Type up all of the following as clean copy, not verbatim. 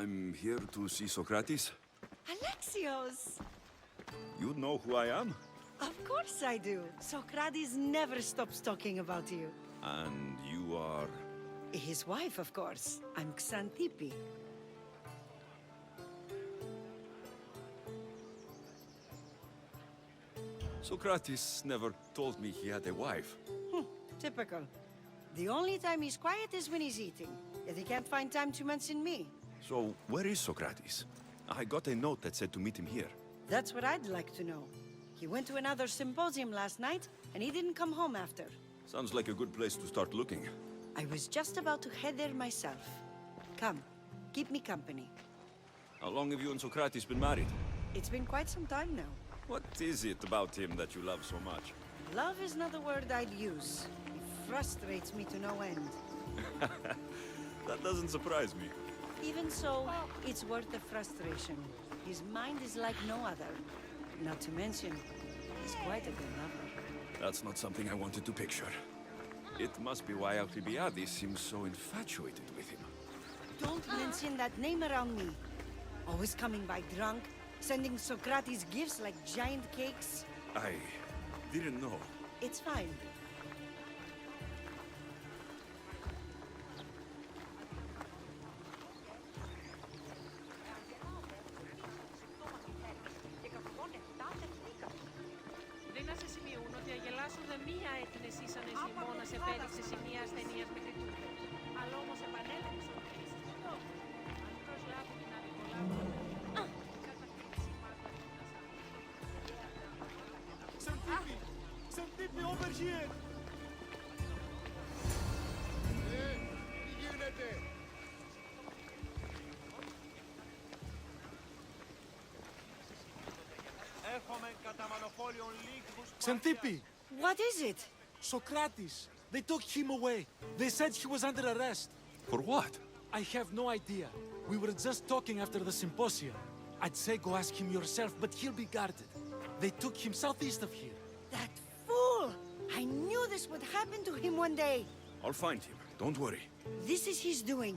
I'm here to see Socrates. Alexios! You know who I am? Of course I do. Socrates never stops talking about you. And you are... His wife, of course. I'm Xantippe. Socrates never told me he had a wife. Typical. The only time he's quiet is when he's eating. Yet he can't find time to mention me. So, where is Socrates? I got a note that said to meet him here. That's what I'd like to know. He went to another symposium last night, and he didn't come home after. Sounds like a good place to start looking. I was just about to head there myself. Come, keep me company. How long have you and Socrates been married? It's been quite some time now. What is it about him that you love so much? Love is not a word I'd use. It frustrates me to no end. That doesn't surprise me. Even so, it's worth the frustration. His mind is like no other. Not to mention, he's quite a good lover. That's not something I wanted to picture. It must be why Alcibiades seems so infatuated with him. Don't mention that name around me. Always coming by drunk, sending Socrates gifts like giant cakes. I didn't know. It's fine. Να σε σημειούν ότι αγελάσσονται μία έκκληση σαν εσλημόνας επέδειξε σημεία ασθενείας μέχρι τούτο. Αλλά όμως επανέλαβε ο χρήστης του τόπου. Αν προσλάβει την αδικολάβη... Xantippe! Xantippe, over here! Τι γίνεται! Xantippe! What is it? Socrates! They took him away. They said he was under arrest. For what? I have no idea. We were just talking after the symposium. I'd say go ask him yourself, but he'll be guarded. They took him southeast of here. That fool! I knew this would happen to him one day. I'll find him. Don't worry. This is his doing.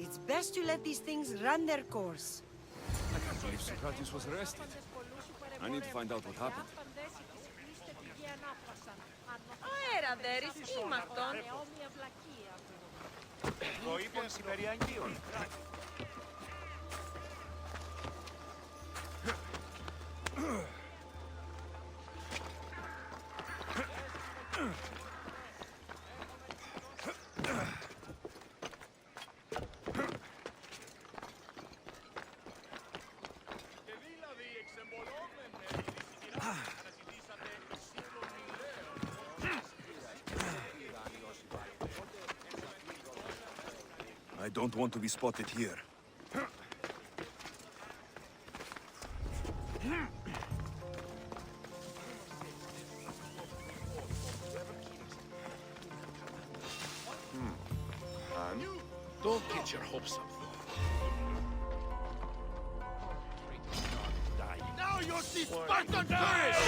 It's best to let these things run their course. I can't believe Socrates was arrested. I need to find out what happened. Αέρα, δέρεις, είμαι αυτόν. Το είπαν Σιβεριανγκίων. I don't want to be spotted here. Don't get your hopes up. Now you're the Spartan face!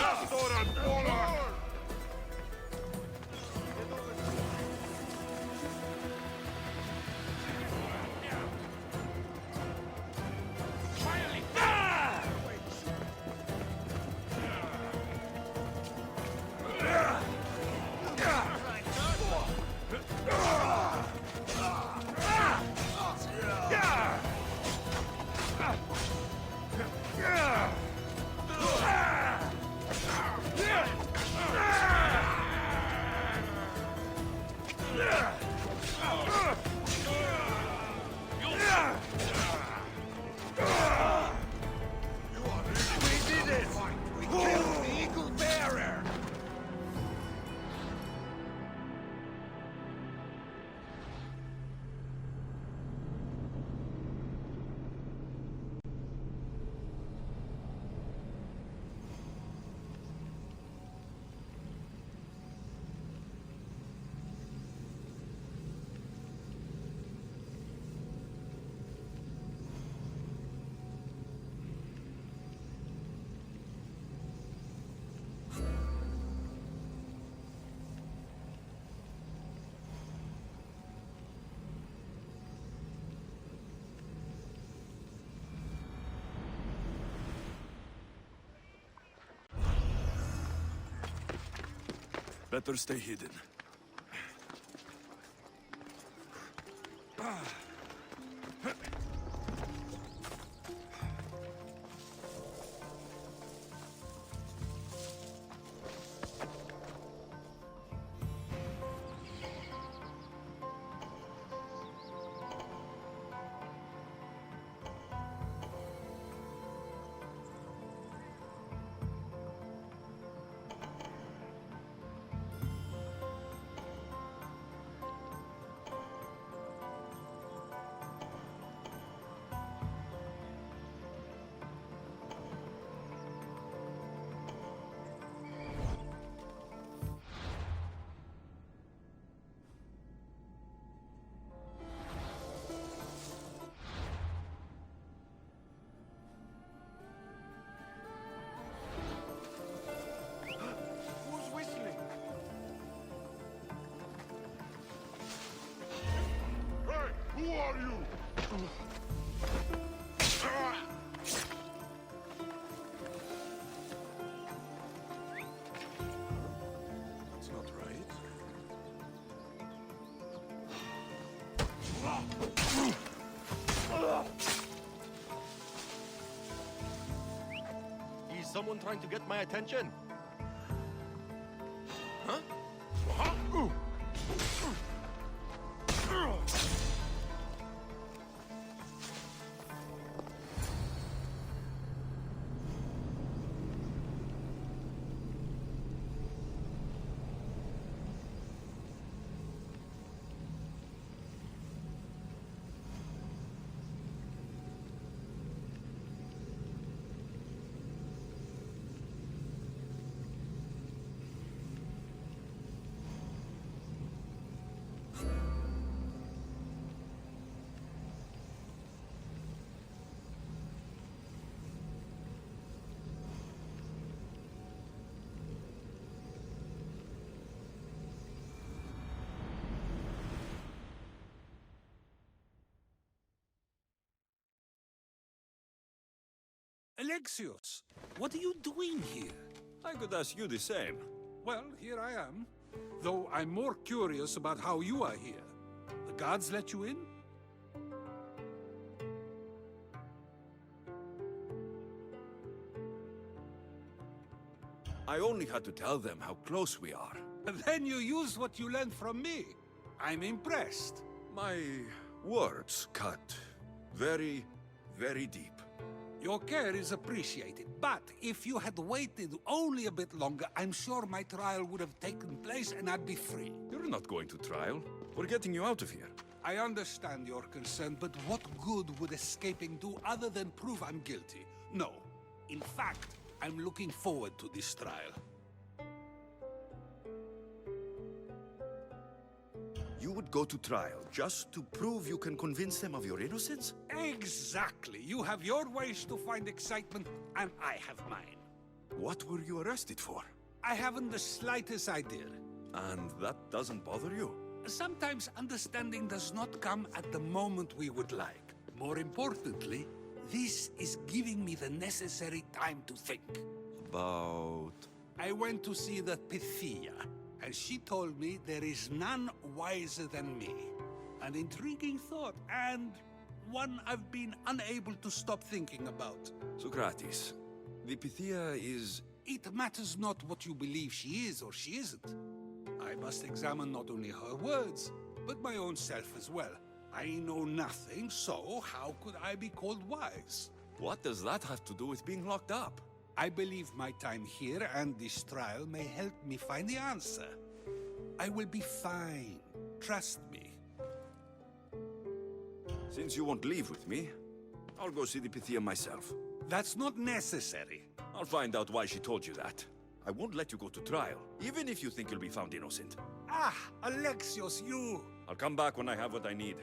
Better stay hidden. Who's whistling? Hey, who are you? That's not right. Is someone trying to get my attention? Huh? Alexios, what are you doing here? I could ask you the same. Well, here I am. Though I'm more curious about how you are here. The guards let you in? I only had to tell them how close we are. Then you used what you learned from me. I'm impressed. My words cut very, very deep. Your care is appreciated, but if you had waited only a bit longer, I'm sure my trial would have taken place and I'd be free. You're not going to trial. We're getting you out of here. I understand your concern, but what good would escaping do other than prove I'm guilty? No. In fact, I'm looking forward to this trial. You would go to trial just to prove you can convince them of your innocence? Exactly. You have your ways to find excitement, and I have mine. What were you arrested for? I haven't the slightest idea. And that doesn't bother you? Sometimes understanding does not come at the moment we would like. More importantly, this is giving me the necessary time to think. About... I went to see the Pythia, and she told me there is none wiser than me. An intriguing thought, and one I've been unable to stop thinking about. Socrates, the Pythia is... It matters not what you believe she is or she isn't. I must examine not only her words, but my own self as well. I know nothing, so how could I be called wise? What does that have to do with being locked up? I believe my time here and this trial may help me find the answer. I will be fine. Trust me. Since you won't leave with me, I'll go see the Pythia myself. That's not necessary. I'll find out why she told you that. I won't let you go to trial, even if you think you'll be found innocent. Ah, Alexios, you... I'll come back when I have what I need.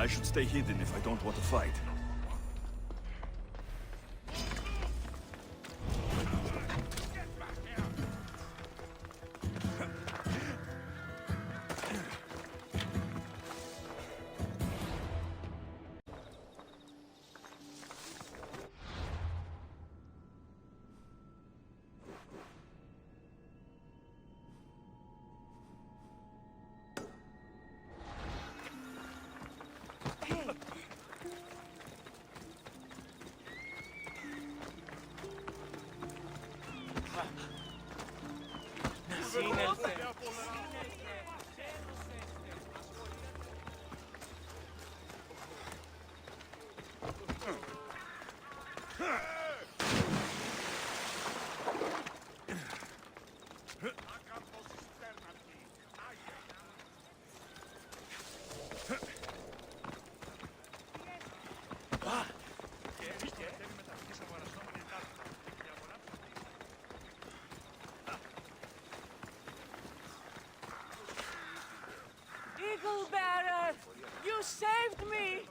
I should stay hidden if I don't want to fight. Eagle Bearer! You saved me!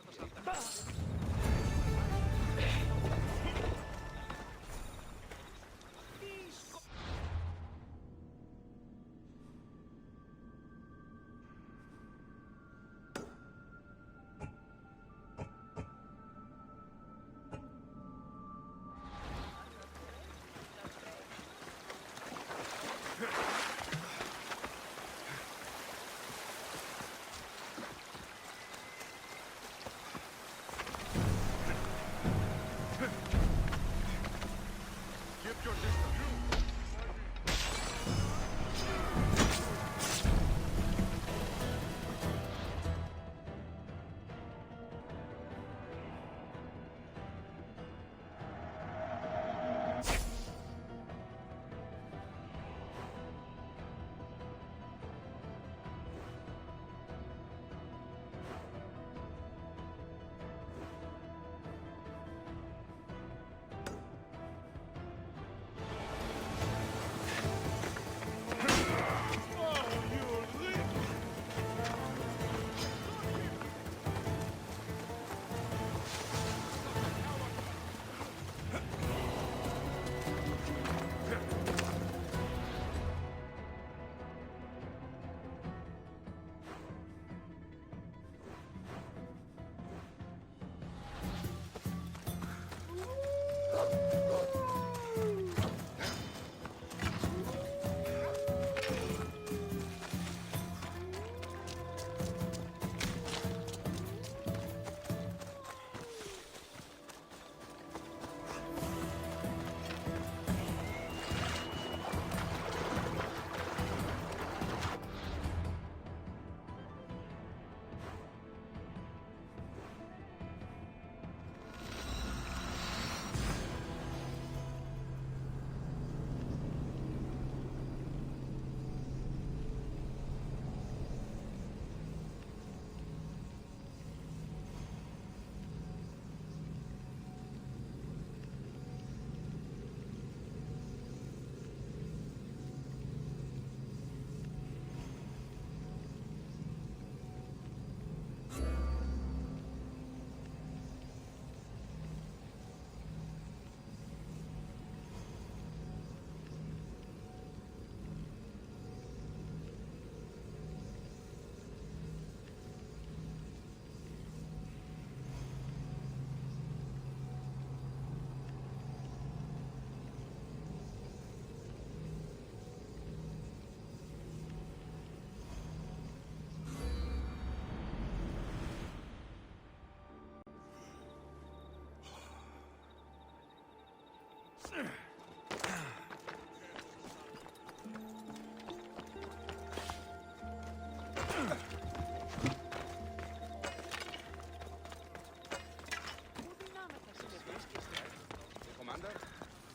Commander,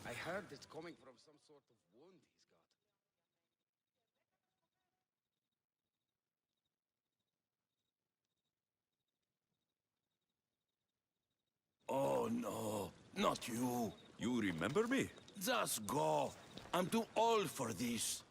I heard it's coming from some sort of wound he's got. Oh no, not you. You remember me? Just go. I'm too old for this.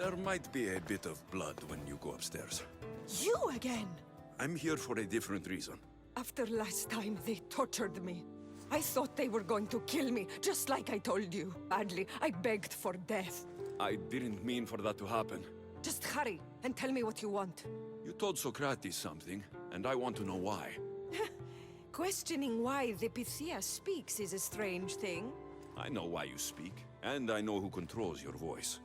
There might be a bit of blood when you go upstairs. You again? I'm here for a different reason. After last time, they tortured me. I thought they were going to kill me, just like I told you. Badly, I begged for death. I didn't mean for that to happen. Just hurry, and tell me what you want. You told Socrates something, and I want to know why. Questioning why the Pythia speaks is a strange thing. I know why you speak, and I know who controls your voice.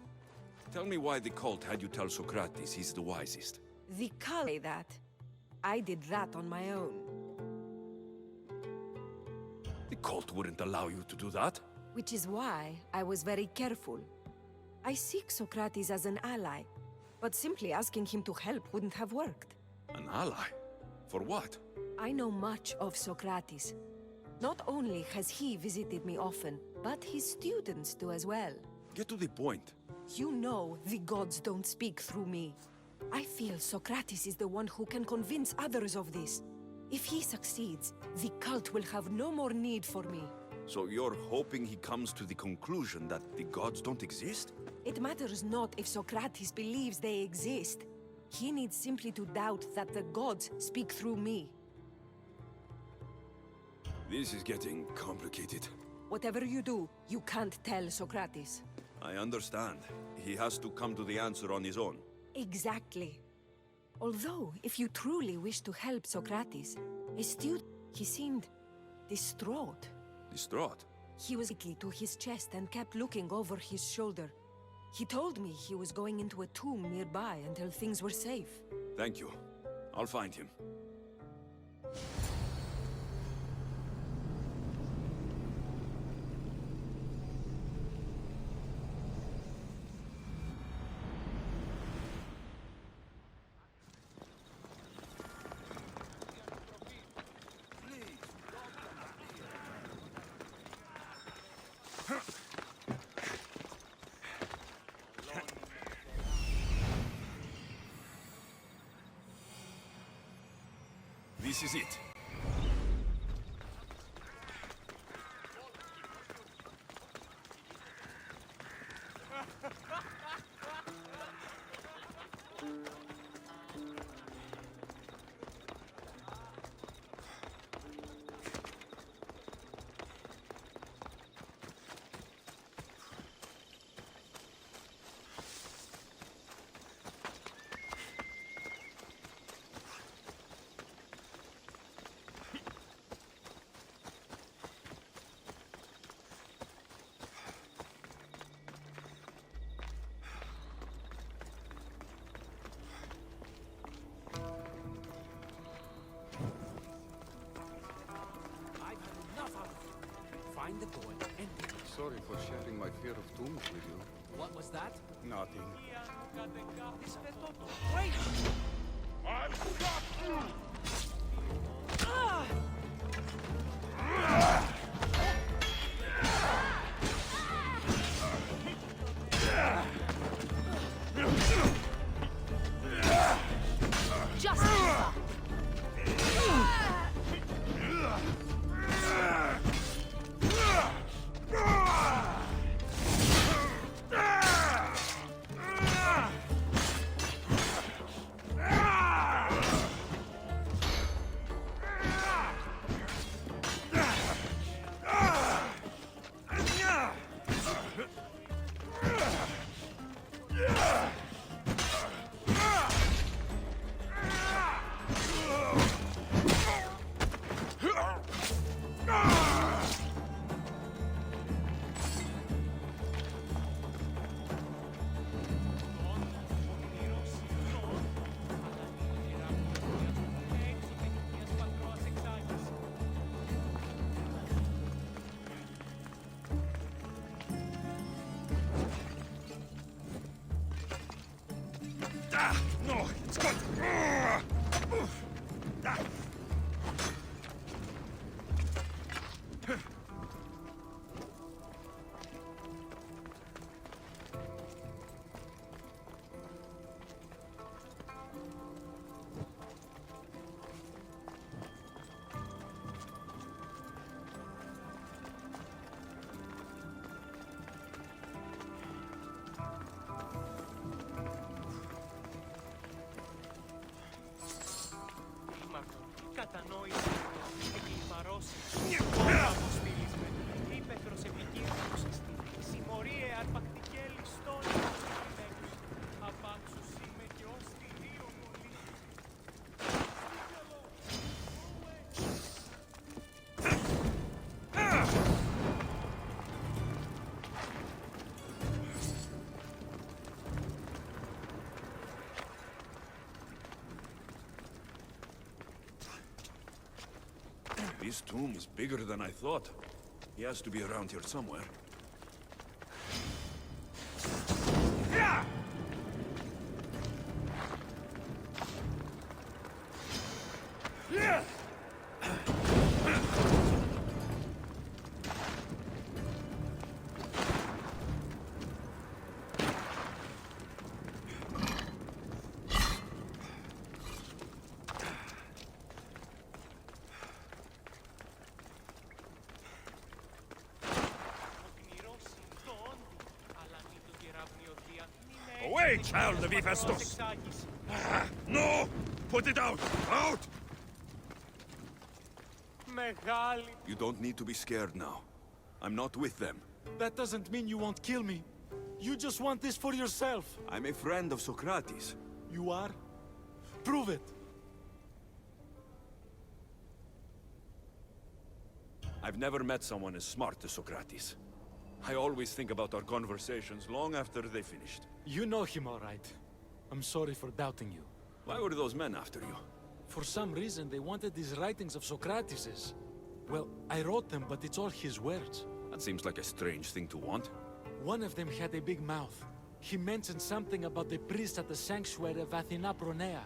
Tell me why the cult had you tell Socrates he's the wisest. The cult say that. I did that on my own. The cult wouldn't allow you to do that. Which is why I was very careful. I seek Socrates as an ally, but simply asking him to help wouldn't have worked. An ally? For what? I know much of Socrates. Not only has he visited me often, but his students do as well. Get to the point. You know the gods don't speak through me. I feel Socrates is the one who can convince others of this. If he succeeds, the cult will have no more need for me. So you're hoping he comes to the conclusion that the gods don't exist? It matters not if Socrates believes they exist. He needs simply to doubt that the gods speak through me. This is getting complicated. Whatever you do, you can't tell Socrates. I understand. He has to come to the answer on his own. Exactly. Although, if you truly wish to help Socrates, he seemed distraught. Distraught? He was quickly to his chest and kept looking over his shoulder. He told me he was going into a tomb nearby until things were safe. Thank you. I'll find him. This is it. Find the boy and... Sorry for sharing my fear of tombs with you. What was that? Nothing. Wait! I've got you! No, it's good. His tomb is bigger than I thought. He has to be around here somewhere. Away, child of Hephaestus! No! Put it out! Out! You don't need to be scared now. I'm not with them. That doesn't mean you won't kill me. You just want this for yourself. I'm a friend of Socrates. You are? Prove it. I've never met someone as smart as Socrates. I always think about our conversations long after they finished. You know him all right. I'm sorry for doubting you. Why were those men after you? For some reason, they wanted these writings of Socrates's. Well, I wrote them, but it's all his words. That seems like a strange thing to want. One of them had a big mouth. He mentioned something about the priest at the sanctuary of Athena Pronea.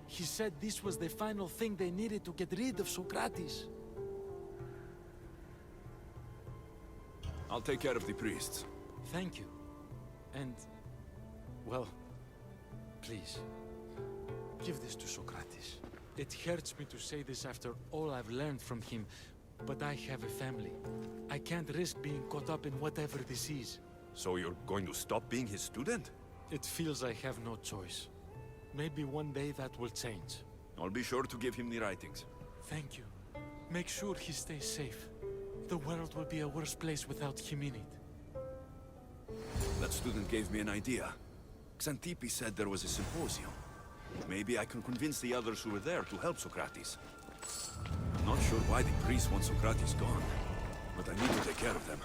He said this was the final thing they needed to get rid of Socrates. I'll take care of the priests. Thank you. And, well, please, give this to Socrates. It hurts me to say this after all I've learned from him, but I have a family. I can't risk being caught up in whatever this is. So you're going to stop being his student? It feels I have no choice. Maybe one day that will change. I'll be sure to give him the writings. Thank you. Make sure he stays safe. The world will be a worse place without him in it. That student gave me an idea. Xantippe said there was a symposium. Maybe I can convince the others who were there to help Socrates. I'm not sure why the priests want Socrates gone, but I need to take care of them.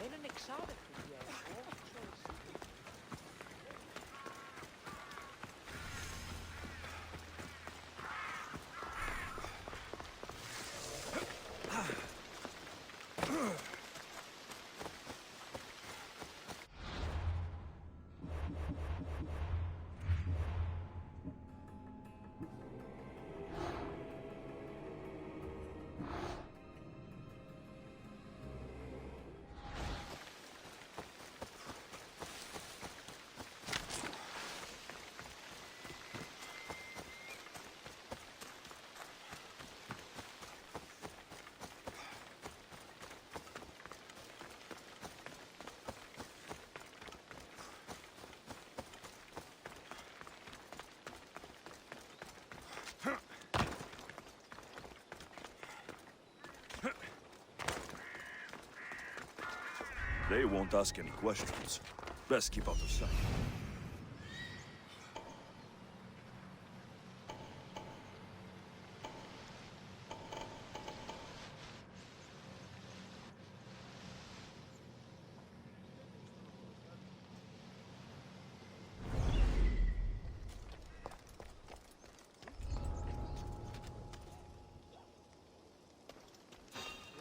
Έναν εξάδελφο διάλογο. They won't ask any questions. Best keep out of sight.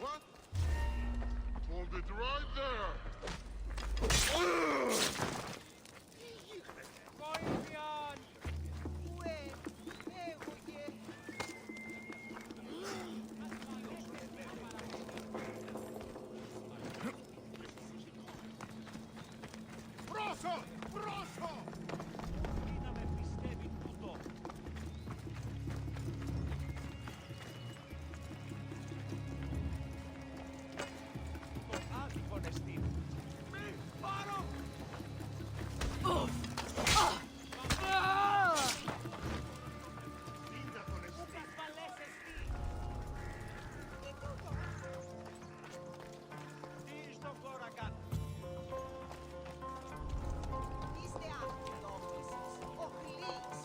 What? Hold it right there! Μπρόσο! Μπρόσο! Να με πιστεύει τούτο. Το άδικον εστίν. Μη πάρω! Είδα τον εστίν. Τι στον χώρα κάτω. Είστε άντιλόφυσες, οχλείς.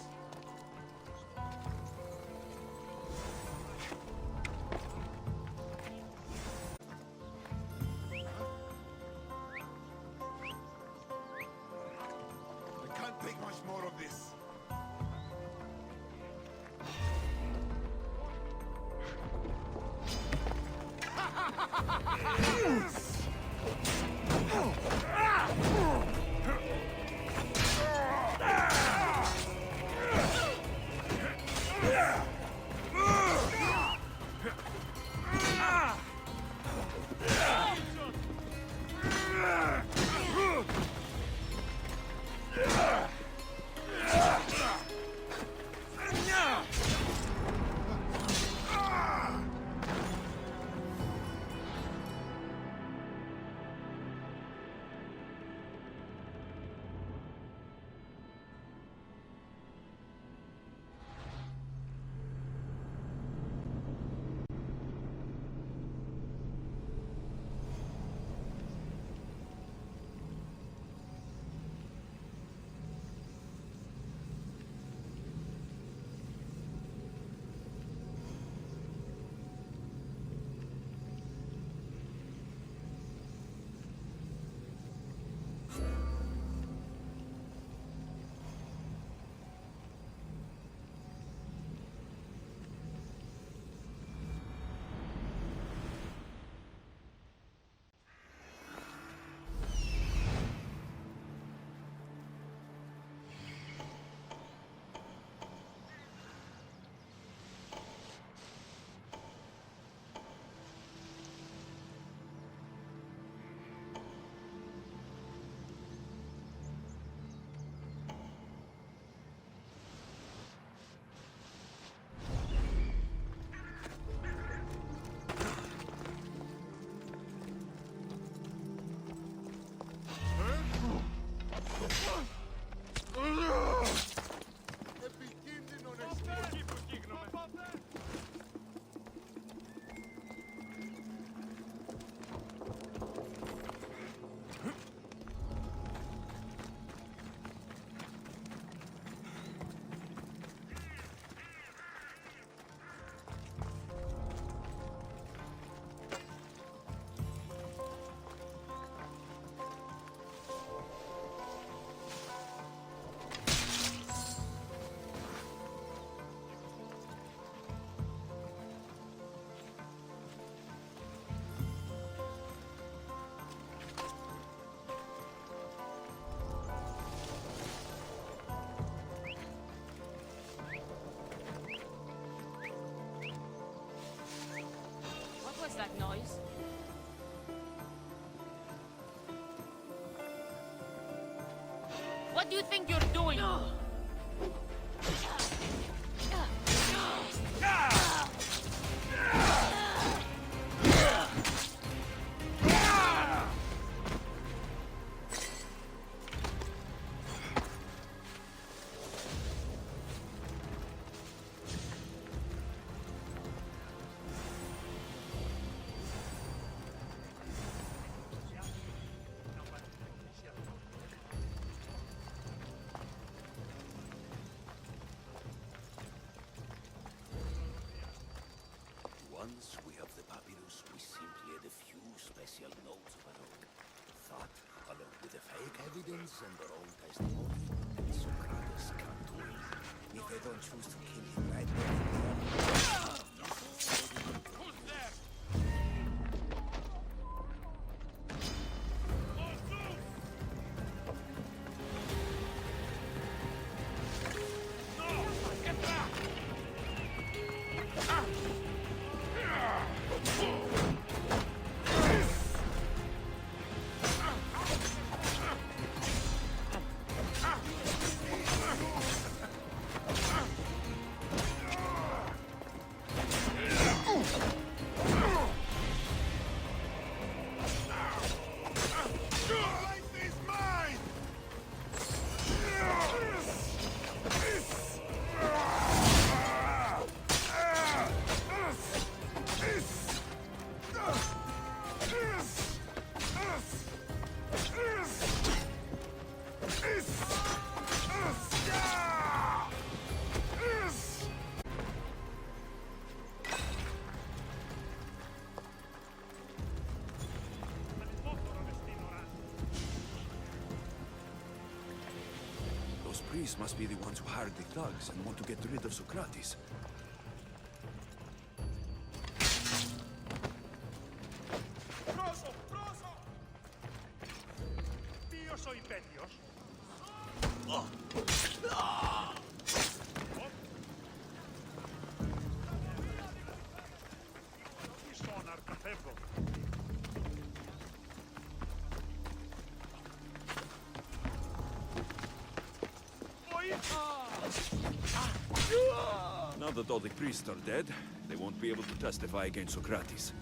I can't take much more of this. Επικίνδυνο εστίν. Εκεί που γίγνομαι. What was that noise? What do you think you're doing? evidence and their own testimony, and Socrates can't win. If they don't choose to kill him right there. Who's there? No! Get back! Life is mine! Those priests must be the ones who hired the thugs and want to get rid of Socrates. Πρόσω, πρόσω! Ποιος ο υπέτειος? Στον αρκαφεύγω. Now that all the priests are dead, they won't be able to testify against Socrates.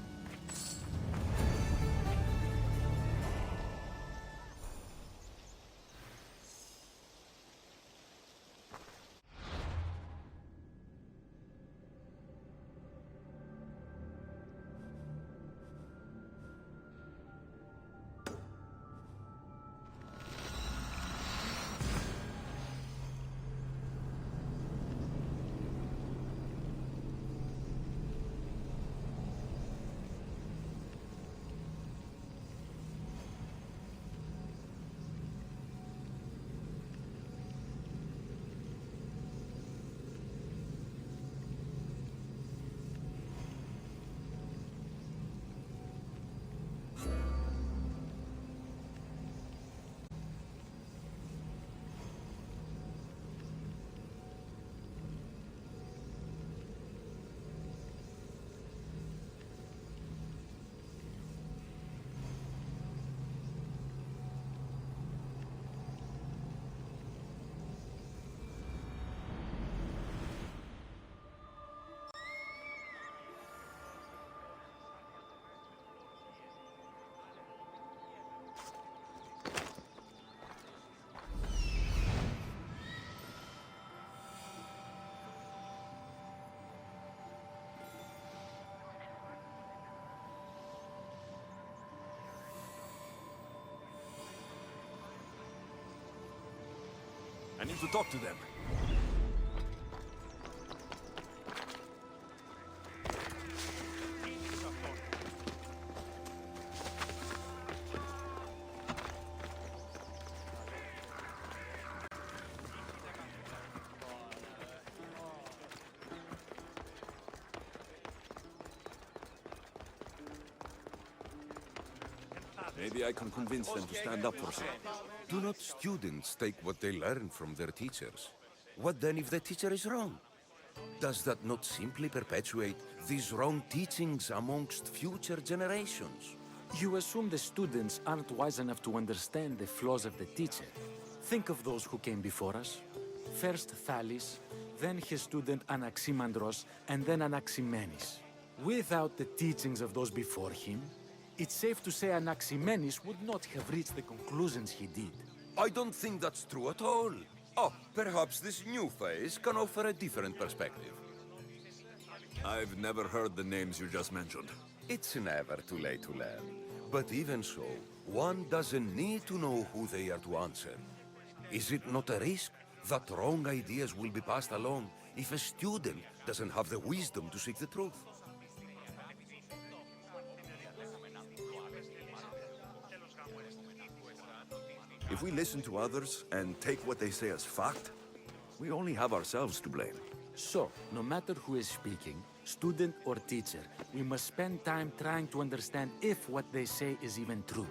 I need to talk to them. Maybe I can convince them to stand up for something. Do not students take what they learn from their teachers? What then if the teacher is wrong? Does that not simply perpetuate these wrong teachings amongst future generations? You assume the students aren't wise enough to understand the flaws of the teacher. Think of those who came before us. First Thales, then his student Anaximandros, and then Anaximenes. Without the teachings of those before him, it's safe to say Anaximenes would not have reached the conclusions he did. I don't think that's true at all. Oh, perhaps this new phase can offer a different perspective. I've never heard the names you just mentioned. It's never too late to learn. But even so, one doesn't need to know who they are to answer. Is it not a risk that wrong ideas will be passed along if a student doesn't have the wisdom to seek the truth? If we listen to others and take what they say as fact, we only have ourselves to blame. So, no matter who is speaking, student or teacher, we must spend time trying to understand if what they say is even true.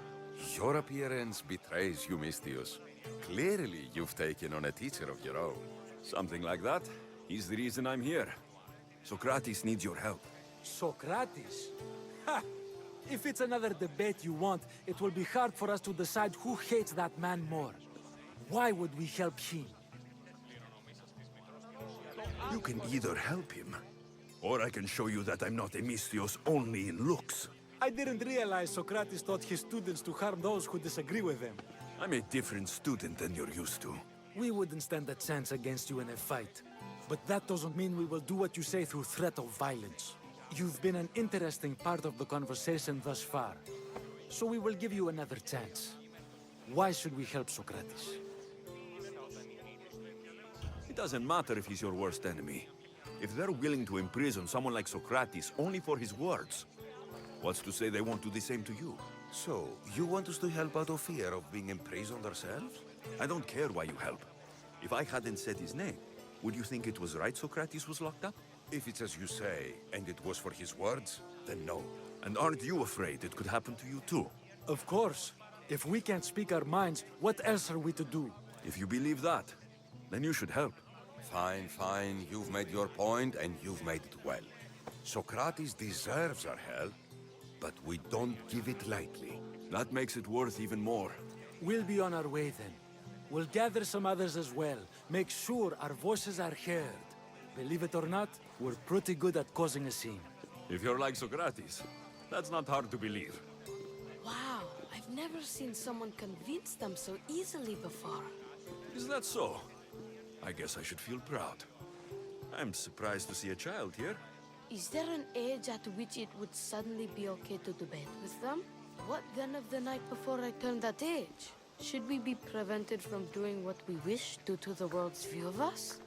Your appearance betrays you, Mystius. Clearly, you've taken on a teacher of your own. Something like that. He's the reason I'm here. Socrates needs your help. Socrates? Ha! If it's another debate you want, it will be hard for us to decide who hates that man more. Why would we help him? You can either help him, or I can show you that I'm not a Mystios only in looks. I didn't realize Socrates taught his students to harm those who disagree with them. I'm a different student than you're used to. We wouldn't stand a chance against you in a fight. But that doesn't mean we will do what you say through threat of violence. You've been an interesting part of the conversation thus far. So we will give you another chance. Why should we help Socrates? It doesn't matter if he's your worst enemy. If they're willing to imprison someone like Socrates only for his words, what's to say they won't do the same to you? So, you want us to help out of fear of being imprisoned ourselves? I don't care why you help. If I hadn't said his name, would you think it was right Socrates was locked up? If it's as you say, and it was for his words, then no. And aren't you afraid it could happen to you too? Of course. If we can't speak our minds, what else are we to do? If you believe that, then you should help. Fine, fine. You've made your point, and you've made it well. Socrates deserves our help, but we don't give it lightly. That makes it worth even more. We'll be on our way then. We'll gather some others as well. Make sure our voices are heard. Believe it or not, we're pretty good at causing a scene. If you're like Socrates, that's not hard to believe. Wow, I've never seen someone convince them so easily before. Is that so? I guess I should feel proud. I'm surprised to see a child here. Is there an age at which it would suddenly be okay to debate with them? What then of the night before I turned that age? Should we be prevented from doing what we wish due to the world's view of us?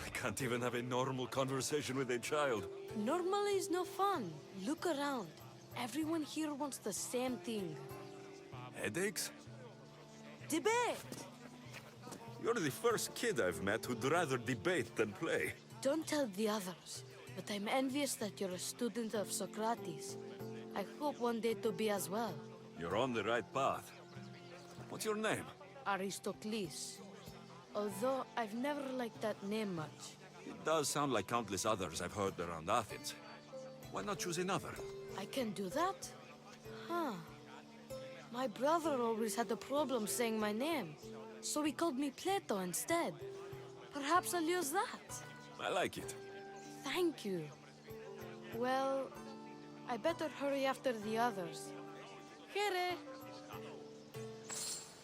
I can't even have a normal conversation with a child. Normal is no fun. Look around. Everyone here wants the same thing. Headaches? Debate! You're the first kid I've met who'd rather debate than play. Don't tell the others, but I'm envious that you're a student of Socrates. I hope one day to be as well. You're on the right path. What's your name? Aristocles. Although I've never liked that name much. It does sound like countless others I've heard around Athens. Why not choose another? I can do that? Huh. My brother always had a problem saying my name, so he called me Plato instead. Perhaps I'll use that. I like it. Thank you. Well, I better hurry after the others. Here.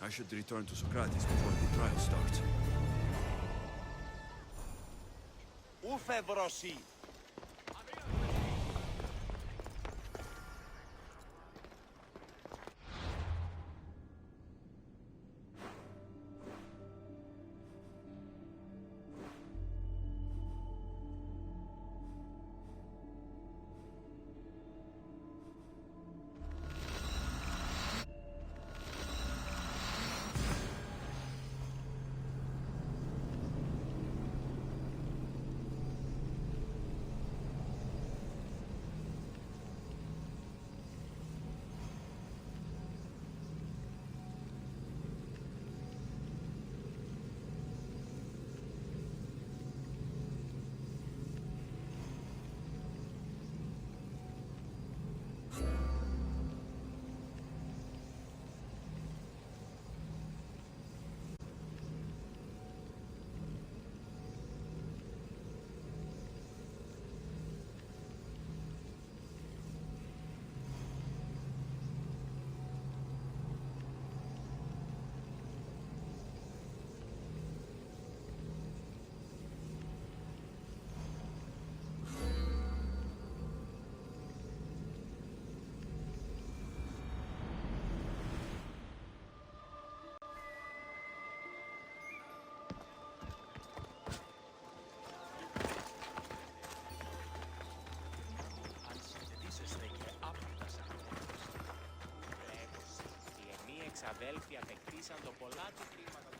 I should return to Socrates before the trial starts. Ούφε βροσί. αδέλφοι απεκτήσαν το πολλά του χρήματα